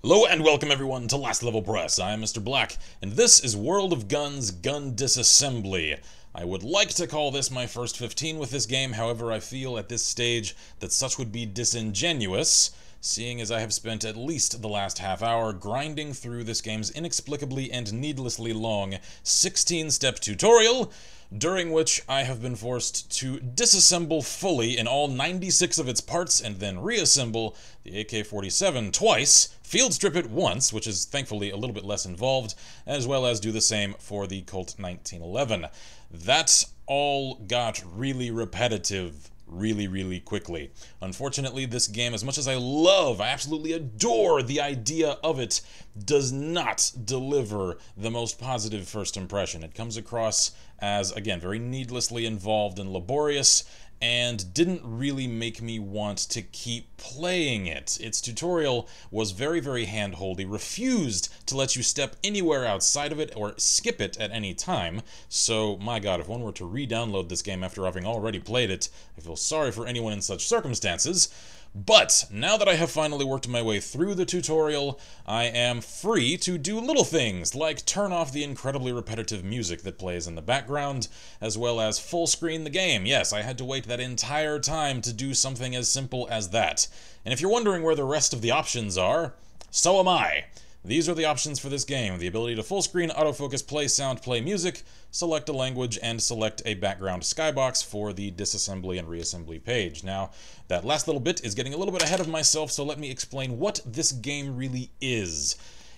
Hello and welcome everyone to Last Level Press. I am Mr. Black, and this is World of Guns Gun Disassembly. I would like to call this my first 15 with this game, however I feel at this stage that such would be disingenuous, seeing as I have spent at least the last half hour grinding through this game's inexplicably and needlessly long 16-step tutorial, during which I have been forced to disassemble fully in all 96 of its parts and then reassemble the AK-47 twice, field strip it once, which is thankfully a little bit less involved, as well as do the same for the Colt 1911. That all got really repetitive really quickly. Unfortunately, this game, as much as I absolutely adore the idea of it, does not deliver the most positive first impression. It comes across as, again, very needlessly involved and laborious, and didn't really make me want to keep playing it. Its tutorial was very hand-holdy, refused to let you step anywhere outside of it or skip it at any time, so my god, if one were to re-download this game after having already played it, I feel sorry for anyone in such circumstances. But now that I have finally worked my way through the tutorial, I am free to do little things like turn off the incredibly repetitive music that plays in the background, as well as full screen the game. Yes, I had to wait that entire time to do something as simple as that. And if you're wondering where the rest of the options are, so am I. These are the options for this game: the ability to full screen, autofocus, play sound, play music, select a language, and select a background skybox for the disassembly and reassembly page. Now, that last little bit is getting a little bit ahead of myself, so let me explain what this game really is.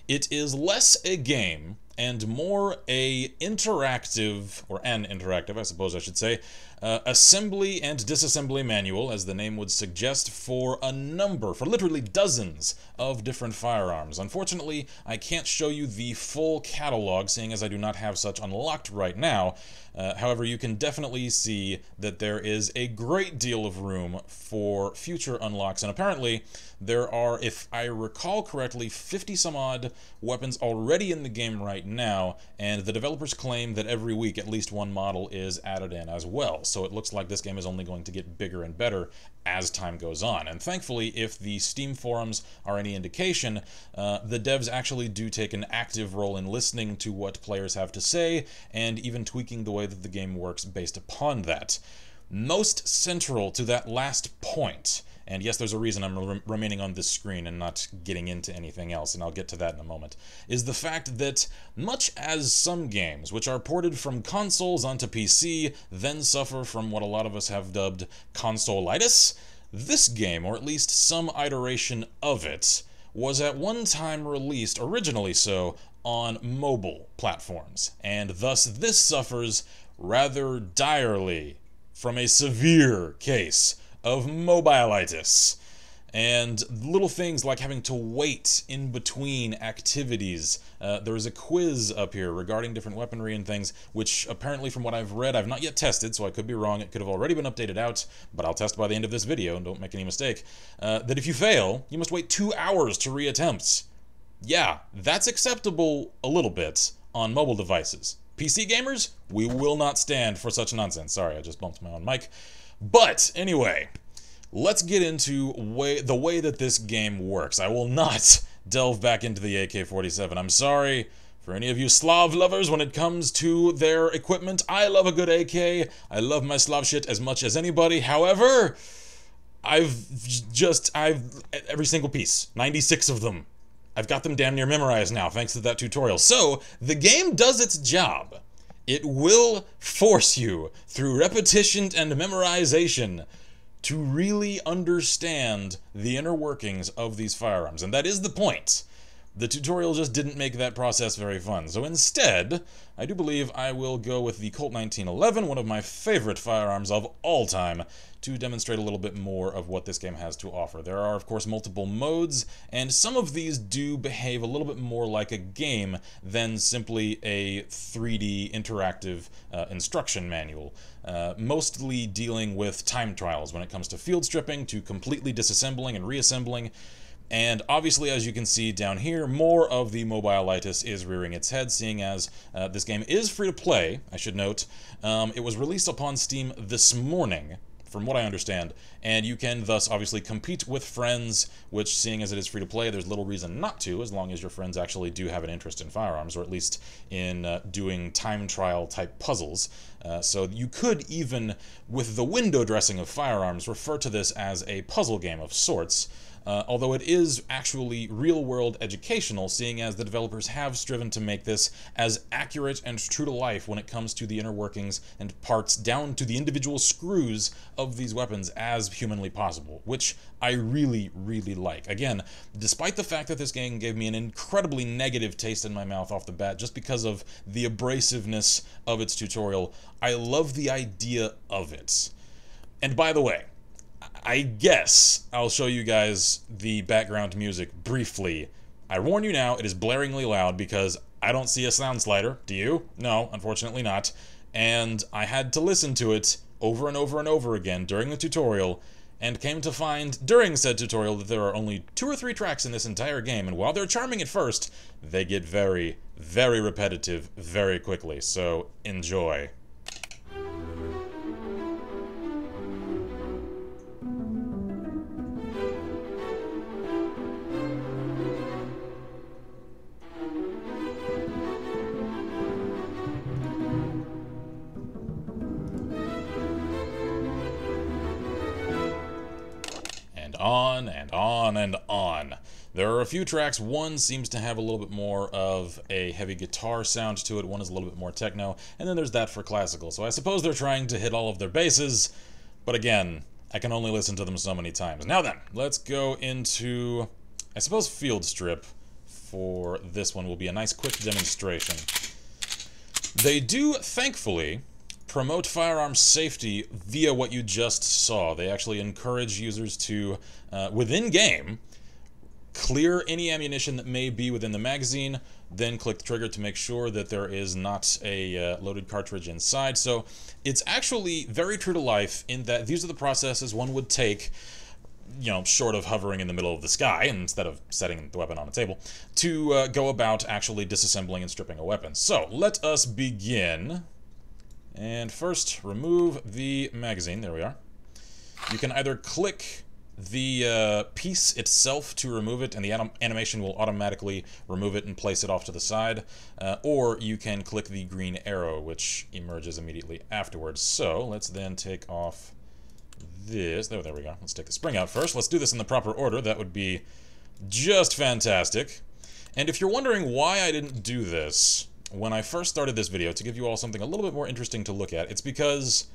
It is less a game and more an interactive, I suppose I should say, assembly and disassembly manual, as the name would suggest, for literally dozens of different firearms. Unfortunately, I can't show you the full catalog, seeing as I do not have such unlocked right now. However, you can definitely see that there is a great deal of room for future unlocks, and apparently there are, if I recall correctly, 50 some odd weapons already in the game right now, and the developers claim that every week at least one model is added in as well. So it looks like this game is only going to get bigger and better as time goes on. And thankfully, if the Steam forums are any indication, the devs actually do take an active role in listening to what players have to say, and even tweaking the way that the game works based upon that. Most central to that last point, and yes, there's a reason I'm remaining on this screen and not getting into anything else, and I'll get to that in a moment, is the fact that, much as some games, which are ported from consoles onto PC, then suffer from what a lot of us have dubbed console-itis, this game, or at least some iteration of it, was at one time released, originally so, on mobile platforms, and thus this suffers rather direly from a severe case of mobilitis. And little things like having to wait in between activities. There's a quiz up here regarding different weaponry and things, which apparently from what I've read, I've not yet tested, so I could be wrong, it could have already been updated out, but I'll test by the end of this video, and don't make any mistake, that if you fail, you must wait 2 hours to reattempt. Yeah, that's acceptable a little bit on mobile devices. PC gamers, we will not stand for such nonsense. Sorry, I just bumped my own mic. But anyway, let's get into the way that this game works. I will not delve back into the AK-47. I'm sorry for any of you Slav lovers when it comes to their equipment. I love a good AK. I love my Slav shit as much as anybody. However, I've every single piece, 96 of them, I've got them damn near memorized now, thanks to that tutorial. So, the game does its job. It will force you, through repetition and memorization, to really understand the inner workings of these firearms. And that is the point. The tutorial just didn't make that process very fun. So instead, I do believe I will go with the Colt 1911, one of my favorite firearms of all time, to demonstrate a little bit more of what this game has to offer. There are, of course, multiple modes, and some of these do behave a little bit more like a game than simply a 3D interactive instruction manual, mostly dealing with time trials when it comes to field stripping, to completely disassembling and reassembling. And obviously, as you can see down here, more of the mobilitis is rearing its head, seeing as this game is free to play, I should note. It was released upon Steam this morning, from what I understand, and you can thus obviously compete with friends, which, seeing as it is free to play, there's little reason not to, as long as your friends actually do have an interest in firearms, or at least in doing time trial type puzzles. So you could even, with the window dressing of firearms, refer to this as a puzzle game of sorts. Although it is actually real-world educational, seeing as the developers have striven to make this as accurate and true to life when it comes to the inner workings and parts down to the individual screws of these weapons as humanly possible, which I really, really like. Again, despite the fact that this game gave me an incredibly negative taste in my mouth off the bat just because of the abrasiveness of its tutorial, I love the idea of it. And by the way, I guess I'll show you guys the background music briefly. I warn you now, it is blaringly loud because I don't see a sound slider. Do you? No, unfortunately not. And I had to listen to it over and over and over again during the tutorial, and came to find during said tutorial that there are only 2 or 3 tracks in this entire game, and while they're charming at first, they get very, very repetitive very quickly. So enjoy. On and on and on. There are a few tracks. One seems to have a little bit more of a heavy guitar sound to it. One is a little bit more techno. And then there's that for classical. So I suppose they're trying to hit all of their bases. But again, I can only listen to them so many times. Now then, let's go into, I suppose, Field Strip. For this one will be a nice quick demonstration. They do, thankfully, promote firearm safety via what you just saw. They actually encourage users to, within game, clear any ammunition that may be within the magazine, then click the trigger to make sure that there is not a loaded cartridge inside. So it's actually very true to life in that these are the processes one would take, you know, short of hovering in the middle of the sky instead of setting the weapon on a table, to go about actually disassembling and stripping a weapon. So let us begin. And first, remove the magazine. There we are. You can either click the piece itself to remove it, and the animation will automatically remove it and place it off to the side, or you can click the green arrow, which emerges immediately afterwards. So let's then take off this. There we go. Let's take the spring out first. Let's do this in the proper order. That would be just fantastic. And if you're wondering why I didn't do this when I first started this video, to give you all something a little bit more interesting to look at, it's because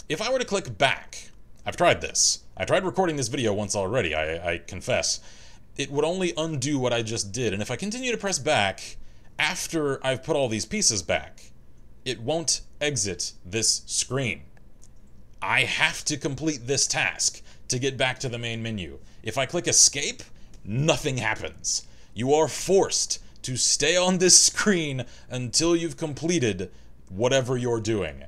if I were to click back, I've tried this. I tried recording this video once already, I confess. It would only undo what I just did, and if I continue to press back after I've put all these pieces back, it won't exit this screen. I have to complete this task to get back to the main menu. If I click escape, nothing happens. You are forced to stay on this screen until you've completed whatever you're doing.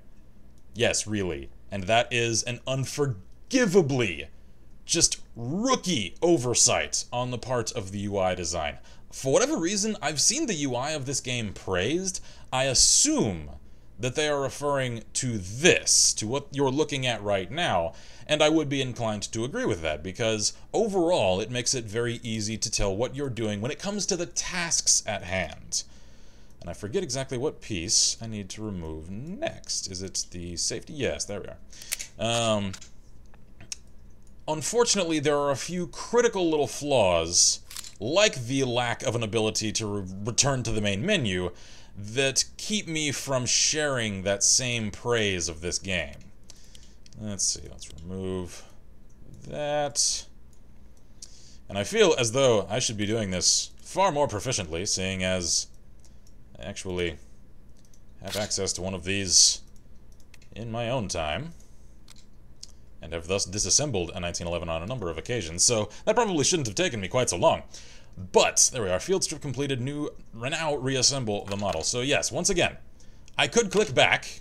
Yes, really. And that is an unforgivably just rookie oversight on the part of the UI design. For whatever reason, I've seen the UI of this game praised. I assume that they are referring to this, to what you're looking at right now, and I would be inclined to agree with that, because overall it makes it very easy to tell what you're doing when it comes to the tasks at hand. And I forget exactly what piece I need to remove next. Is it the safety? Yes, there we are. Unfortunately, there are a few critical little flaws, like the lack of an ability to return to the main menu, that keep me from sharing that same praise of this game. Let's see, let's remove that. And I feel as though I should be doing this far more proficiently, seeing as I actually have access to one of these in my own time, and have thus disassembled a 1911 on a number of occasions, so that probably shouldn't have taken me quite so long. But, there we are, field strip completed, now reassemble the model. So yes, once again, I could click back.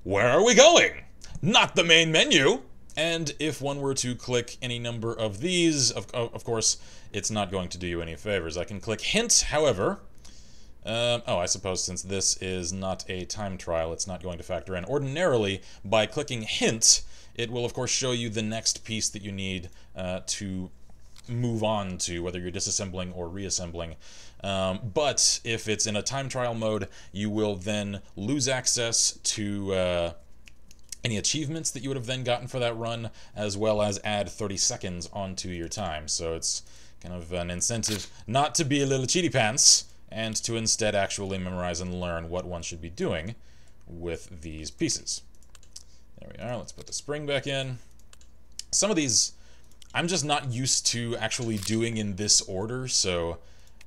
Where are we going? Not the main menu! And if one were to click any number of these, of course, it's not going to do you any favors. I can click hint, however, Oh, I suppose since this is not a time trial, it's not going to factor in. Ordinarily, by clicking Hint, it will of course show you the next piece that you need to move on to, whether you're disassembling or reassembling. But if it's in a time trial mode, you will then lose access to any achievements that you would have then gotten for that run, as well as add 30 seconds onto your time. So it's kind of an incentive not to be a little cheaty pants, and to instead actually memorize and learn what one should be doing with these pieces. There we are. Let's put the spring back in. Some of these I'm just not used to actually doing in this order, so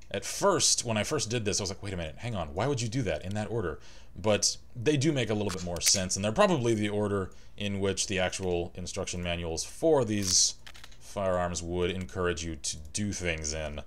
at first, when I first did this, I was like, wait a minute, hang on, why would you do that in that order? But they do make a little bit more sense, and they're probably the order in which the actual instruction manuals for these firearms would encourage you to do things in.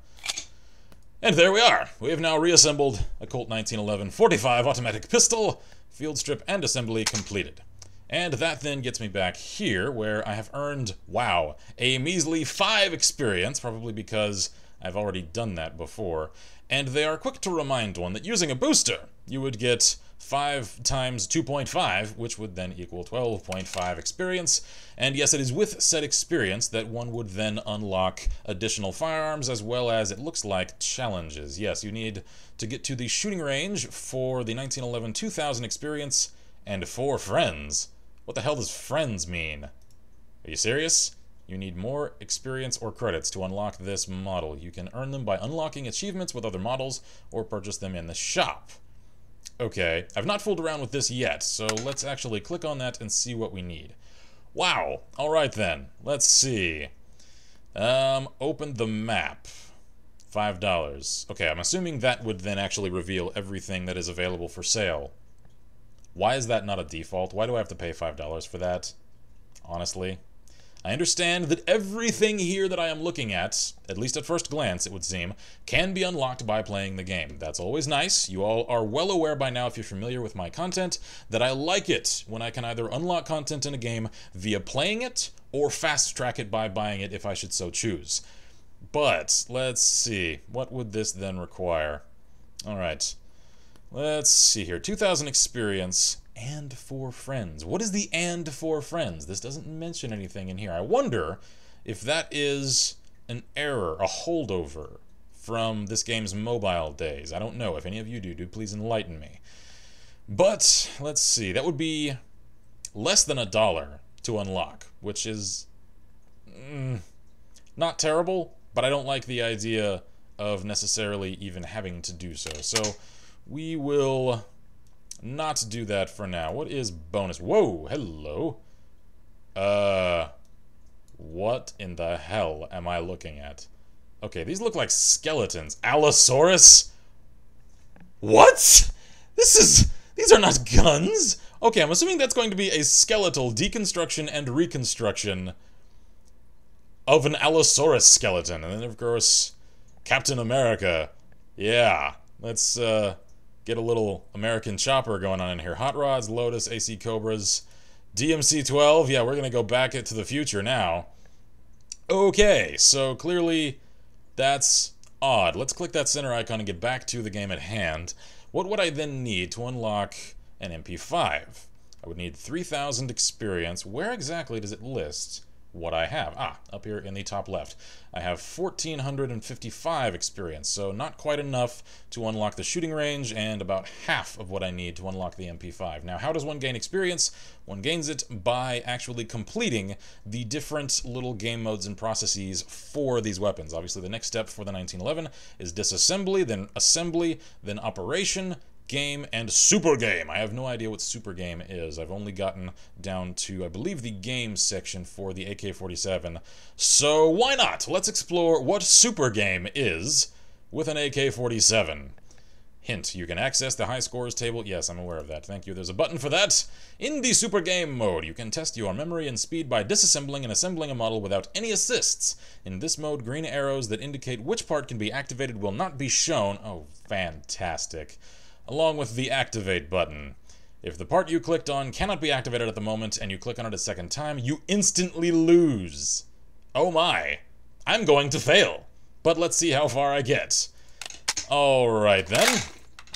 And there we are! We have now reassembled a Colt 1911 45 automatic pistol, field strip and assembly completed. And that then gets me back here, where I have earned, wow, a measly 5 experience, probably because I've already done that before. And they are quick to remind one that using a booster, you would get 5 times 2.5, which would then equal 12.5 experience. And yes, it is with said experience that one would then unlock additional firearms, as well as, it looks like, challenges. Yes, you need to get to the shooting range for the 1911 2000 experience and 4 friends. What the hell does friends mean? Are you serious? You need more experience or credits to unlock this model. You can earn them by unlocking achievements with other models or purchase them in the shop. Okay, I've not fooled around with this yet, so let's actually click on that and see what we need. Wow, alright then, let's see. Open the map. $5. Okay, I'm assuming that would then actually reveal everything that is available for sale. Why is that not a default? Why do I have to pay $5 for that? Honestly. I understand that everything here that I am looking at least at first glance it would seem, can be unlocked by playing the game. That's always nice. You all are well aware by now, if you're familiar with my content, that I like it when I can either unlock content in a game via playing it, or fast track it by buying it if I should so choose. But, let's see, what would this then require? Alright, let's see here, 2,000 experience, and 4 friends. What is the and 4 friends? This doesn't mention anything in here. I wonder if that is an error, a holdover from this game's mobile days. I don't know. If any of you do please enlighten me. But, let's see, that would be less than $1 to unlock, which is not terrible, but I don't like the idea of necessarily even having to do so. So, we will not do that for now. What is bonus? Whoa, hello. What in the hell am I looking at? Okay, these look like skeletons. Allosaurus? What? These are not guns. Okay, I'm assuming that's going to be a skeletal deconstruction and reconstruction of an Allosaurus skeleton. And then, of course, Captain America. Yeah, let's, get a little American chopper going on in here. Hot Rods, Lotus, AC Cobras, DMC-12. Yeah, we're going to go back to the future now. Okay, so clearly that's odd. Let's click that center icon and get back to the game at hand. What would I then need to unlock an MP5? I would need 3,000 experience. Where exactly does it list what I have? Ah, up here in the top left. I have 1,455 experience, so not quite enough to unlock the shooting range, and about half of what I need to unlock the MP5. Now, how does one gain experience? One gains it by actually completing the different little game modes and processes for these weapons. Obviously, the next step for the 1911 is disassembly, then assembly, then operation, game, and super game. I have no idea what super game is. I've only gotten down to, I believe, the game section for the AK-47. So why not? Let's explore what super game is with an AK-47. Hint, you can access the high scores table. Yes, I'm aware of that. Thank you. There's a button for that. In the super game mode, you can test your memory and speed by disassembling and assembling a model without any assists. In this mode, green arrows that indicate which part can be activated will not be shown. Oh, fantastic. Along with the activate button. If the part you clicked on cannot be activated at the moment and you click on it a second time, you instantly lose. Oh my, I'm going to fail. But let's see how far I get. Alright then.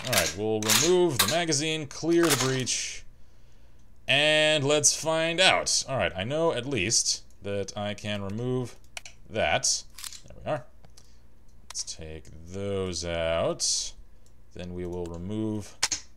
Alright, we'll remove the magazine, clear the breech, and let's find out. Alright, I know at least that I can remove that. There we are. Let's take those out. Then we will remove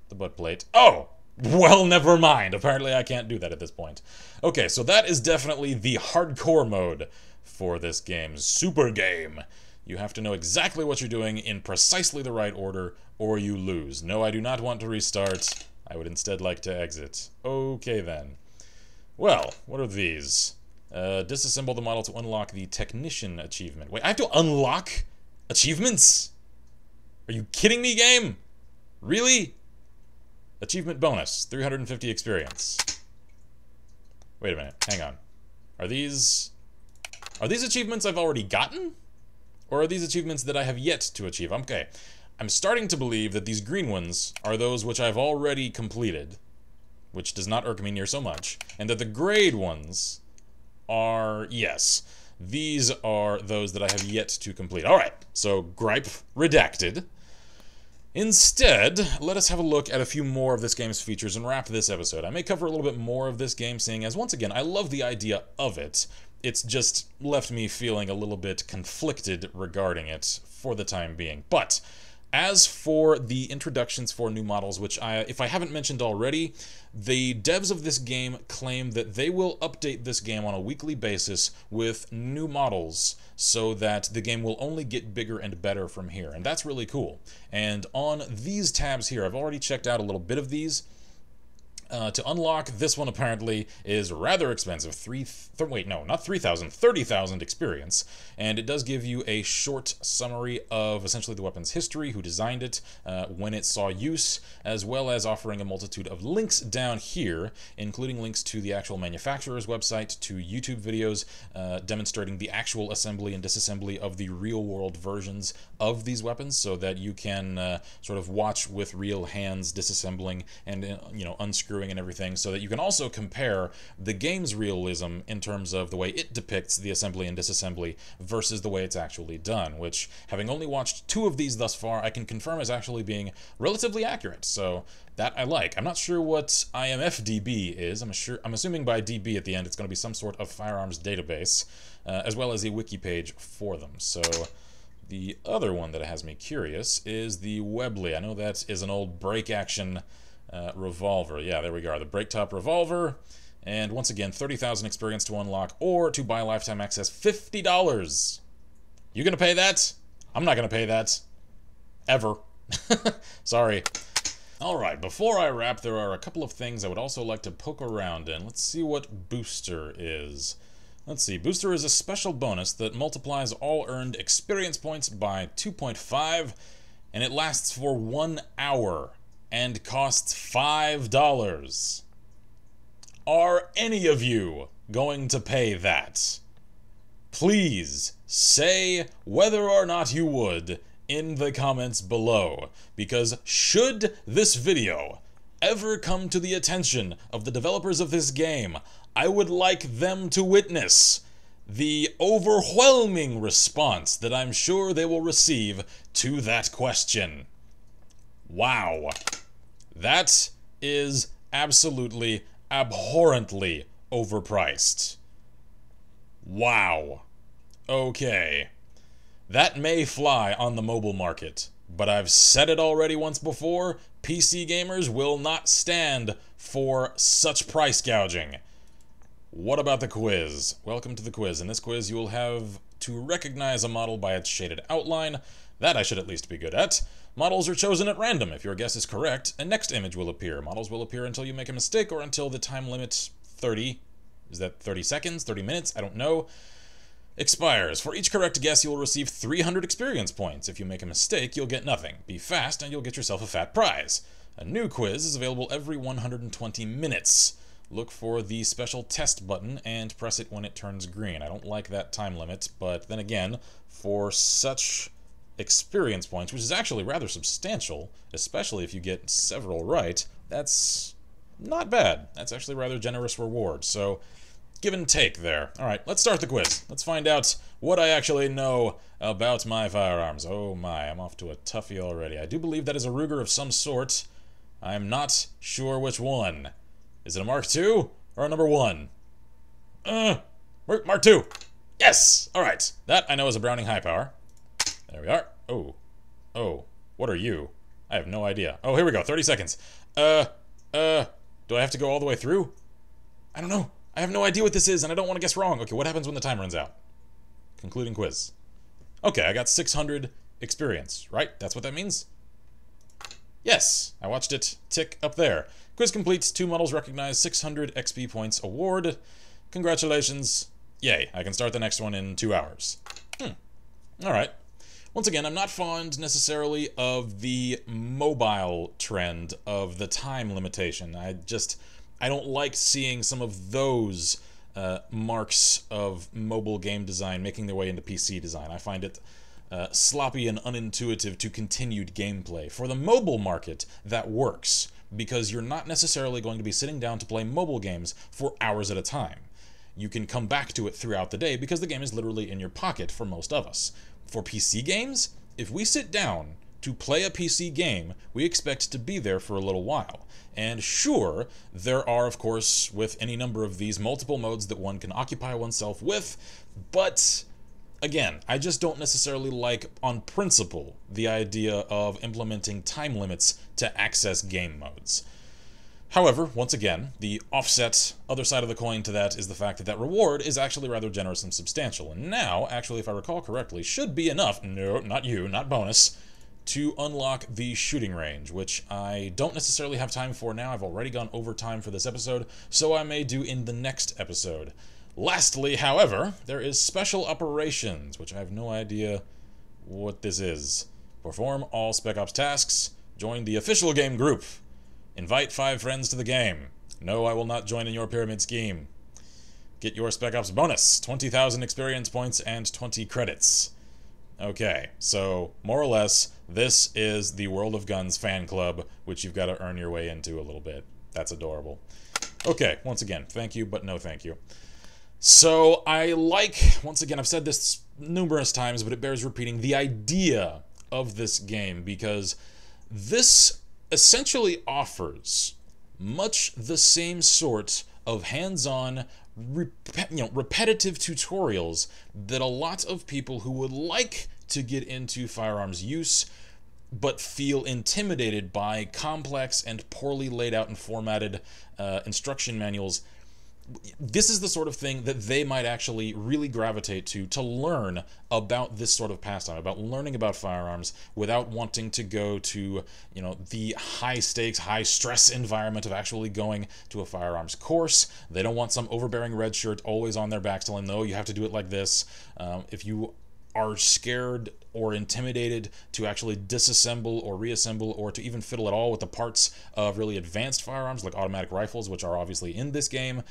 the butt plate. Oh! Well, never mind. Apparently I can't do that at this point. Okay, so that is definitely the hardcore mode for this game. Super game. You have to know exactly what you're doing in precisely the right order, or you lose. No, I do not want to restart. I would instead like to exit. Okay, then. Well, what are these? Disassemble the model to unlock the technician achievement. Wait, I have to unlock achievements? Are you kidding me, game? Really? Achievement bonus, 350 experience. Wait a minute, hang on. Are these achievements I've already gotten? Or are these achievements that I have yet to achieve? Okay, I'm starting to believe that these green ones are those which I've already completed, which does not irk me near so much, and that the grayed ones are, yes, these are those that I have yet to complete. Alright, so gripe redacted. Instead, let us have a look at a few more of this game's features and wrap this episode. I may cover a little bit more of this game, seeing as, once again, I love the idea of it. It's just left me feeling a little bit conflicted regarding it for the time being. But as for the introductions for new models, which if I haven't mentioned already, the devs of this game claim that they will update this game on a weekly basis with new models so that the game will only get bigger and better from here. And that's really cool. And on these tabs here, I've already checked out a little bit of these. To unlock this one apparently is rather expensive. Wait, no, not 3,000, 30,000 experience. And it does give you a short summary of essentially the weapon's history, who designed it, when it saw use, as well as offering a multitude of links down here, including links to the actual manufacturer's website, to YouTube videos demonstrating the actual assembly and disassembly of the real-world versions of these weapons, so that you can sort of watch with real hands disassembling and, unscrewing and everything, so that you can also compare the game's realism in terms of the way it depicts the assembly and disassembly versus the way it's actually done, which, having only watched 2 of these thus far, I can confirm as actually being relatively accurate, so that I like. I'm not sure what IMFDB is. I'm assuming by DB at the end it's going to be some sort of firearms database, as well as a wiki page for them. So the other one that has me curious is the Webley. I know that is an old break action revolver. Yeah, there we go. The break top revolver. And once again, 30,000 experience to unlock, or to buy lifetime access, $50. You gonna pay that? I'm not gonna pay that. Ever. Sorry. Alright, before I wrap, there are a couple of things I would also like to poke around in. Let's see what Booster is. Let's see, Booster is a special bonus that multiplies all earned experience points by 2.5, and it lasts for 1 hour, and costs $5. Are any of you going to pay that? Please say whether or not you would in the comments below, because should this video ever come to the attention of the developers of this game, I would like them to witness the overwhelming response that I'm sure they will receive to that question. Wow. That is absolutely abhorrently overpriced. Wow. Okay. That may fly on the mobile market, but I've said it already once before, PC gamers will not stand for such price gouging. What about the quiz? Welcome to the quiz. In this quiz, you will have to recognize a model by its shaded outline. That I should at least be good at. Models are chosen at random. If your guess is correct, a next image will appear. Models will appear until you make a mistake or until the time limit 30, is that 30 seconds, 30 minutes? I don't know. Expires. For each correct guess, you will receive 300 experience points. If you make a mistake, you'll get nothing. Be fast and you'll get yourself a fat prize. A new quiz is available every 120 minutes. Look for the special test button and press it when it turns green. I don't like that time limit, but then again, for such experience points, which is actually rather substantial, especially if you get several right, that's not bad. That's actually rather generous reward. So give and take there. Alright, let's start the quiz. Let's find out what I actually know about my firearms. Oh my, I'm off to a toughie already. I do believe that is a Ruger of some sort. I'm not sure which one. Is it a Mark II or a number 1? Mark II! Yes! Alright, that I know is a Browning high power. There we are. Oh, what are you? I have no idea. Oh, here we go, 30 seconds. Do I have to go all the way through? I don't know. I have no idea what this is, and I don't want to guess wrong. Okay, what happens when the time runs out? Concluding quiz. Okay, I got 600 experience, right? That's what that means? Yes, I watched it tick up there. Quiz complete, 2 models recognized, 600 XP points award. Congratulations. Yay, I can start the next one in 2 hours. Alright. Once again, I'm not fond necessarily of the mobile trend of the time limitation. I don't like seeing some of those marks of mobile game design making their way into PC design. I find it sloppy and unintuitive to continued gameplay. For the mobile market, that works, because you're not necessarily going to be sitting down to play mobile games for hours at a time. You can come back to it throughout the day because the game is literally in your pocket for most of us. For PC games, if we sit down to play a PC game, we expect to be there for a little while. And sure, there are, of course, with any number of these, multiple modes that one can occupy oneself with, but again, I just don't necessarily like, on principle, the idea of implementing time limits to access game modes. However, once again, the offset, other side of the coin to that is the fact that that reward is actually rather generous and substantial, and now, actually, if I recall correctly, should be enough, no, not you, not bonus, to unlock the shooting range, which I don't necessarily have time for now. I've already gone over time for this episode, so I may do in the next episode. Lastly, however, there is Special Operations, which I have no idea what this is. Perform all Spec Ops tasks, join the official game group, invite 5 friends to the game. No, I will not join in your pyramid scheme. Get your Spec Ops bonus, 20,000 experience points and 20 credits. Okay, so more or less, this is the World of Guns fan club, which you've got to earn your way into a little bit. That's adorable. Okay, once again, thank you, but no thank you. So I like, once again, I've said this numerous times, but it bears repeating, the idea of this game, because this essentially offers much the same sort of hands-on, repetitive tutorials that a lot of people who would like to get into firearms use but feel intimidated by complex and poorly laid out and formatted instruction manuals. This is the sort of thing that they might actually really gravitate to learn about this sort of pastime, about learning about firearms without wanting to go to, the high-stakes, high-stress environment of actually going to a firearms course. They don't want some overbearing red shirt always on their backs telling them, no, you have to do it like this. If you are scared or intimidated to actually disassemble or reassemble or to even fiddle at all with the parts of really advanced firearms like automatic rifles, which are obviously in this game,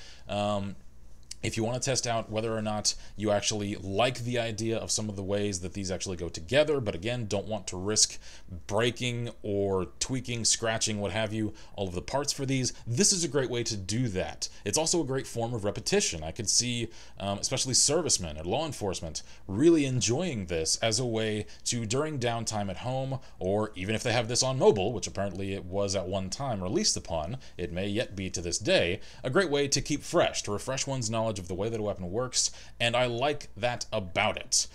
if you want to test out whether or not you actually like the idea of some of the ways that these actually go together, but again, don't want to risk breaking or tweaking, scratching, what have you, all of the parts for these, this is a great way to do that. It's also a great form of repetition. I could see, especially servicemen and law enforcement, really enjoying this as a way to, during downtime at home, or even if they have this on mobile, which apparently it was at one time released upon, it may yet be to this day, a great way to keep fresh, to refresh one's knowledge of the way that a weapon works, and I like that about it.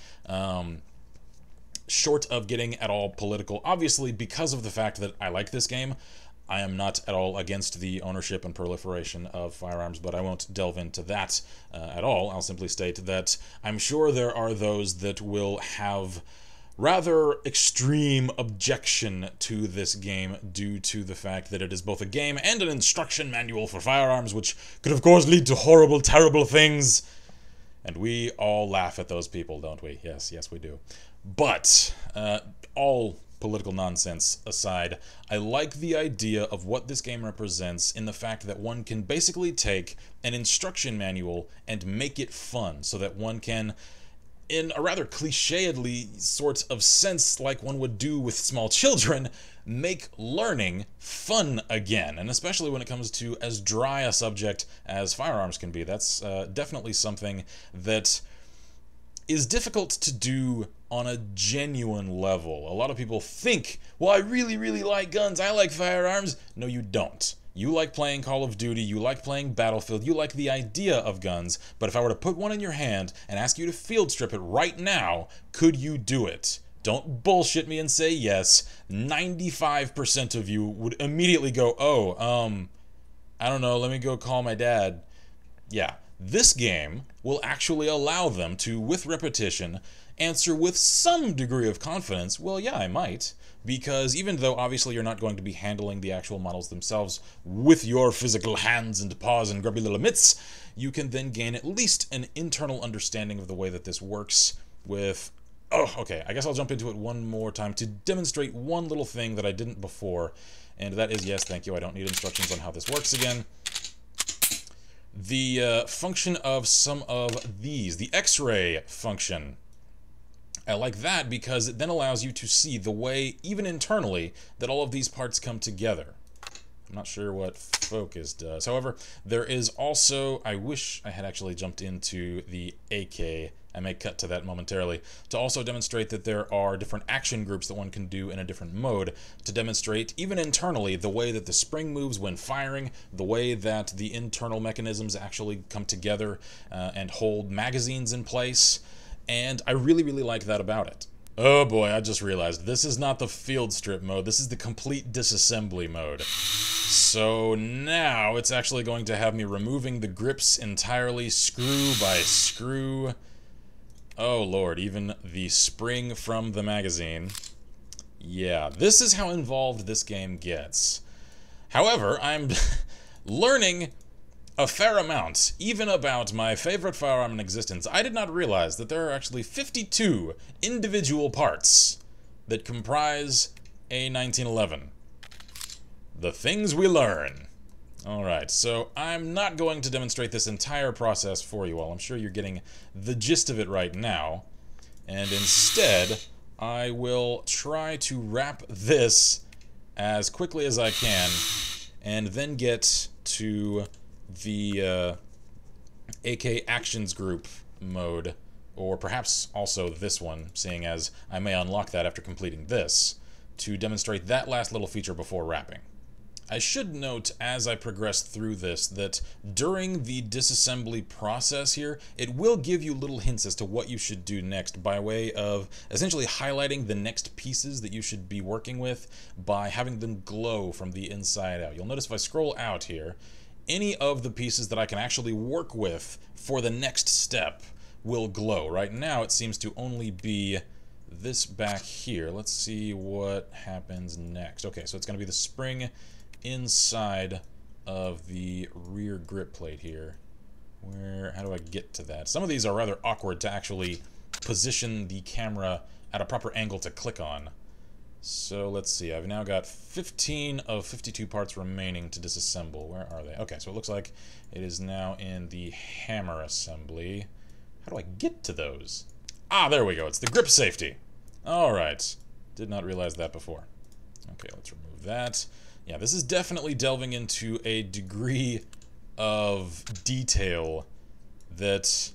Short of getting at all political, obviously because of the fact that I like this game, I am not at all against the ownership and proliferation of firearms, but I won't delve into that at all. I'll simply state that I'm sure there are those that will have rather extreme objection to this game due to the fact that it is both a game and an instruction manual for firearms, which could of course lead to horrible, terrible things. And we all laugh at those people, don't we? Yes, we do. But, all political nonsense aside, I like the idea of what this game represents in the fact that one can basically take an instruction manual and make it fun, so that one can in a rather clichéedly sort of sense, like one would do with small children, make learning fun again, and especially when it comes to as dry a subject as firearms can be. That's definitely something that is difficult to do on a genuine level. A lot of people think, well, I really, really like guns, I like firearms. No, you don't. You like playing Call of Duty, you like playing Battlefield, you like the idea of guns, but if I were to put one in your hand and ask you to field strip it right now, could you do it? Don't bullshit me and say yes. 95% of you would immediately go, I don't know, let me go call my dad. Yeah, this game will actually allow them to, with repetition, answer with some degree of confidence, well, yeah, I might. Because even though obviously you're not going to be handling the actual models themselves with your physical hands and paws and grubby little mitts, you can then gain at least an internal understanding of the way that this works with... Oh, okay, I guess I'll jump into it one more time to demonstrate one little thing that I didn't before, and that is, yes, thank you, I don't need instructions on how this works again. The function of some of these, the X-ray function. I like that because it then allows you to see the way, even internally, that all of these parts come together. I'm not sure what focus does. However, there is also, I wish I had actually jumped into the AK, I may cut to that momentarily, to also demonstrate that there are different action groups that one can do in a different mode, to demonstrate, even internally, the way that the spring moves when firing, the way that the internal mechanisms actually come together and hold magazines in place. And I really, really like that about it. Oh boy, I just realized this is not the field strip mode, this is the complete disassembly mode. So now it's actually going to have me removing the grips entirely, screw by screw. Oh lord, even the spring from the magazine. Yeah, this is how involved this game gets. However, I'm learning a fair amount, even about my favorite firearm in existence. I did not realize that there are actually 52 individual parts that comprise a 1911. The things we learn. Alright, so I'm not going to demonstrate this entire process for you all. I'm sure you're getting the gist of it right now. And instead, I will try to wrap this as quickly as I can, and then get to the AK Actions Group mode, or perhaps also this one, seeing as I may unlock that after completing this, to demonstrate that last little feature before wrapping. I should note as I progress through this that during the disassembly process here, it will give you little hints as to what you should do next by way of essentially highlighting the next pieces that you should be working with by having them glow from the inside out. You'll notice if I scroll out here, any of the pieces that I can actually work with for the next step will glow. Right now it seems to only be this back here. Let's see what happens next. Okay, so it's going to be the spring inside of the rear grip plate here. How do I get to that? Some of these are rather awkward to actually position the camera at a proper angle to click on. So let's see, I've now got 15 of 52 parts remaining to disassemble. Where are they? Okay, so it looks like it is now in the hammer assembly. How do I get to those? Ah, there we go, it's the grip safety. Alright, did not realize that before. Okay, let's remove that. Yeah, this is definitely delving into a degree of detail that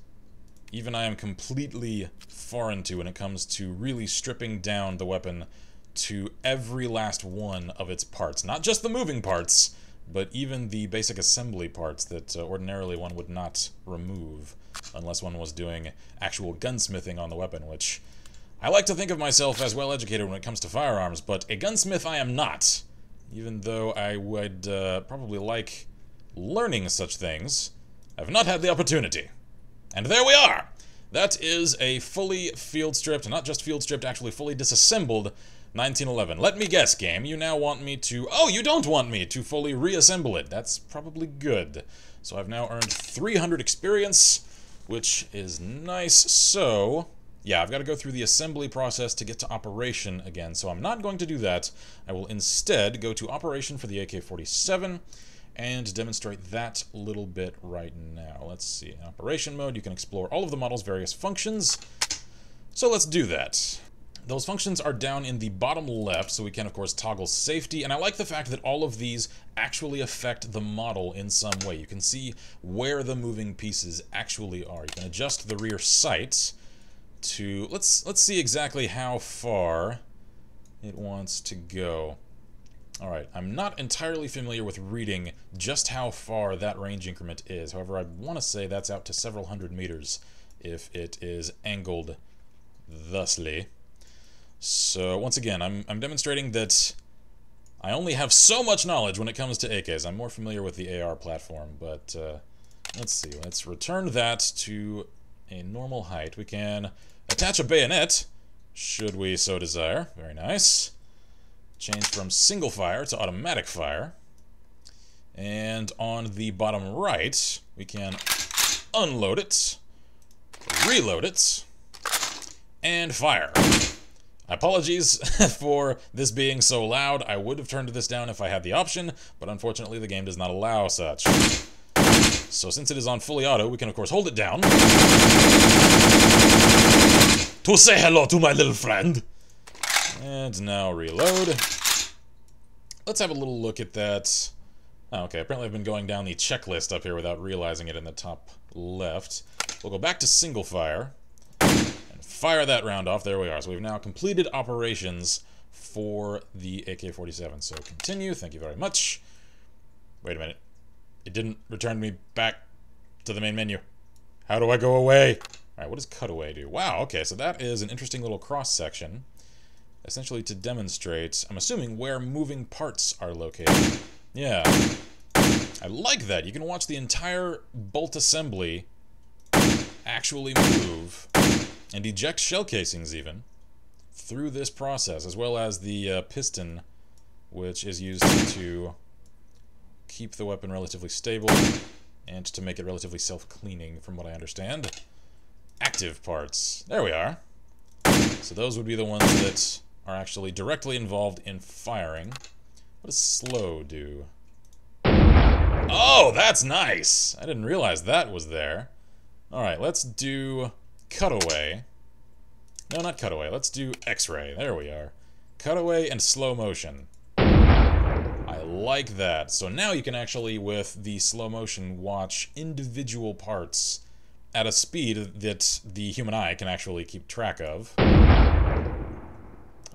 even I am completely foreign to when it comes to really stripping down the weapon to every last one of its parts. Not just the moving parts, but even the basic assembly parts that ordinarily one would not remove unless one was doing actual gunsmithing on the weapon, which I like to think of myself as well educated when it comes to firearms, but a gunsmith I am not. Even though I would probably like learning such things, I've not had the opportunity. And there we are! That is a fully field-stripped, not just field-stripped, actually fully disassembled 1911. Let me guess, game, you now want me to... Oh, you don't want me to fully reassemble it. That's probably good. So I've now earned 300 experience, which is nice. So, yeah, I've got to go through the assembly process to get to operation again. So I'm not going to do that. I will instead go to operation for the AK-47 and demonstrate that little bit right now. Let's see. In operation mode, you can explore all of the model's various functions. So let's do that. Those functions are down in the bottom left, so we can, of course, toggle safety. And I like the fact that all of these actually affect the model in some way. You can see where the moving pieces actually are. You can adjust the rear sights to... Let's see exactly how far it wants to go. Alright, I'm not entirely familiar with reading just how far that range increment is. However, I want to say that's out to several hundred meters if it is angled thusly. So, once again, I'm demonstrating that I only have so much knowledge when it comes to AKs. I'm more familiar with the AR platform, but let's see. Let's return that to a normal height. We can attach a bayonet, should we so desire. Very nice. Change from single fire to automatic fire. And on the bottom right, we can unload it, reload it, and fire. Apologies for this being so loud. I would have turned this down if I had the option, but unfortunately the game does not allow such. So since it is on fully auto, we can of course hold it down to say hello to my little friend. And now reload. Let's have a little look at that. Oh, okay, apparently I've been going down the checklist up here without realizing it in the top left. We'll go back to single fire. Fire that round off. There we are. So we've now completed operations for the AK-47. So continue. Thank you very much. Wait a minute. It didn't return me back to the main menu. How do I go away? Alright, what does cutaway do? Wow, okay, so that is an interesting little cross-section. Essentially to demonstrate, I'm assuming, where moving parts are located. Yeah. I like that. You can watch the entire bolt assembly actually move and eject shell casings even through this process, as well as the piston, which is used to keep the weapon relatively stable and to make it relatively self-cleaning, from what I understand. Active parts. There we are. So those would be the ones that are actually directly involved in firing. What does slow do? Oh, that's nice! I didn't realize that was there. Alright, let's do cutaway. No, not cutaway. Let's do X-ray. There we are. Cutaway and slow motion. I like that. So now you can actually, with the slow motion, watch individual parts at a speed that the human eye can actually keep track of. I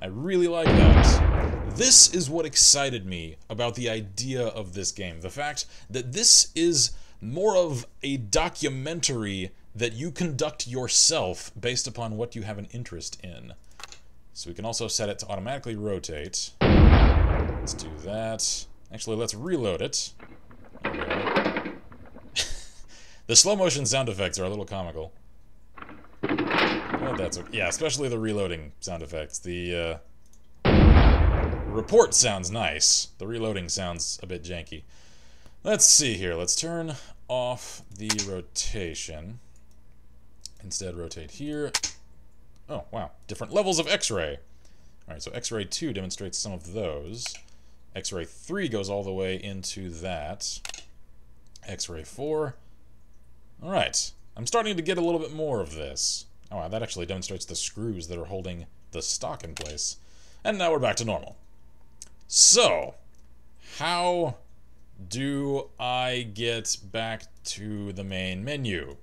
really like that. This is what excited me about the idea of this game. The fact that this is more of a documentary that you conduct yourself based upon what you have an interest in. So we can also set it to automatically rotate. Let's do that. Actually, let's reload it. The slow motion sound effects are a little comical. But that's okay. Yeah, especially the reloading sound effects. The report sounds nice. The reloading sounds a bit janky. Let's see here. Let's turn off the rotation. Instead, rotate here. Oh, wow. Different levels of X-ray. Alright, so X-ray 2 demonstrates some of those. X-ray 3 goes all the way into that. X-ray 4. Alright. I'm starting to get a little bit more of this. Oh, wow, that actually demonstrates the screws that are holding the stock in place. And now we're back to normal. So, how do I get back to the main menu?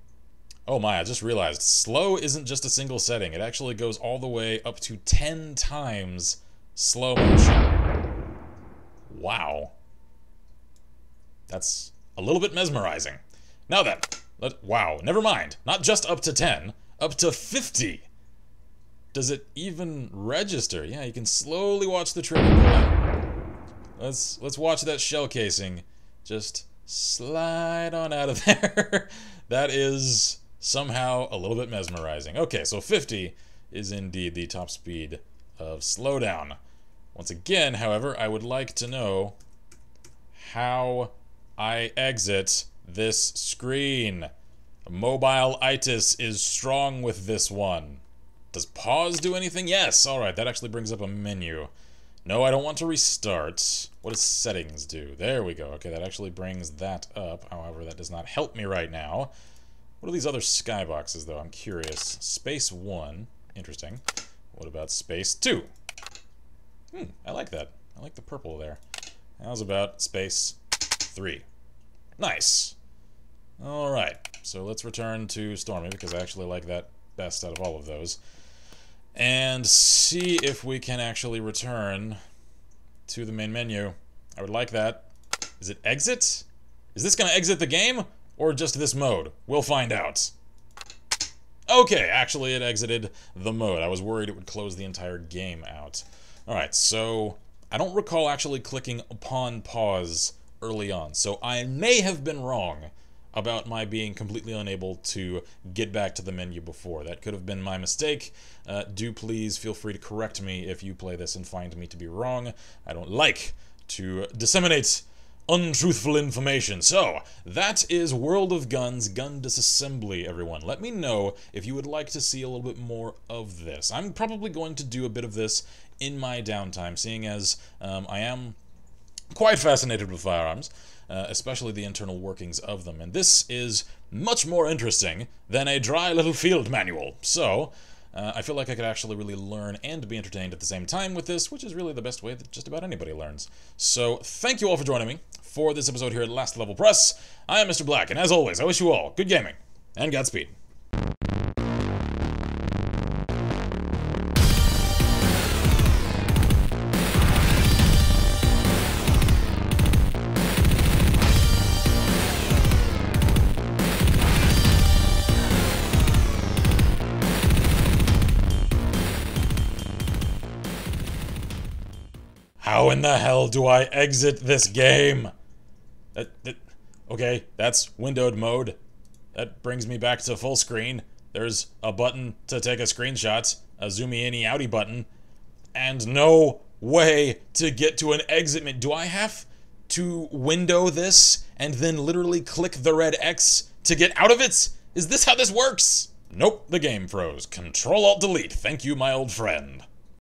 Oh my, I just realized, slow isn't just a single setting. It actually goes all the way up to 10 times slow motion. Wow. That's a little bit mesmerizing. Now then, wow, never mind. Not just up to 10, up to 50. Does it even register? Yeah, you can slowly watch the trigger pull in. Let's watch that shell casing just slide on out of there. That is somehow a little bit mesmerizing. Okay, so 50 is indeed the top speed of slowdown. Once again, however, I would like to know how I exit this screen. Mobile-itis is strong with this one. Does pause do anything? Yes! Alright, that actually brings up a menu. No, I don't want to restart. What does settings do? There we go. Okay, that actually brings that up. However, that does not help me right now. What are these other skyboxes, though? I'm curious. Space 1. Interesting. What about space 2? I like that. I like the purple there. How's about space 3? Nice. Alright, so let's return to Stormy, because I actually like that best out of all of those. And see if we can actually return to the main menu. I would like that. Is it exit? Is this gonna exit the game? Or just this mode? We'll find out. Okay, actually it exited the mode. I was worried it would close the entire game out. Alright, so I don't recall actually clicking upon pause early on, so I may have been wrong about my being completely unable to get back to the menu before. That could have been my mistake. Do please feel free to correct me if you play this and find me to be wrong. I don't like to disseminate untruthful information. So, that is World of Guns, Gun Disassembly, everyone. Let me know if you would like to see a little bit more of this. I'm probably going to do a bit of this in my downtime, seeing as I am quite fascinated with firearms, especially the internal workings of them. And this is much more interesting than a dry little field manual. So, I feel like I could actually really learn and be entertained at the same time with this, which is really the best way that just about anybody learns. So, thank you all for joining me for this episode here at Last Level Press. I am Mr. Black, and as always, I wish you all good gaming, and Godspeed. How in the hell do I exit this game? Okay, that's windowed mode. That brings me back to full screen. There's a button to take a screenshot, a zoomy inny outy button, and no way to get to an exit menu. Do I have to window this and then literally click the red X to get out of it? Is this how this works? Nope, the game froze. Control-Alt-Delete. Thank you, my old friend.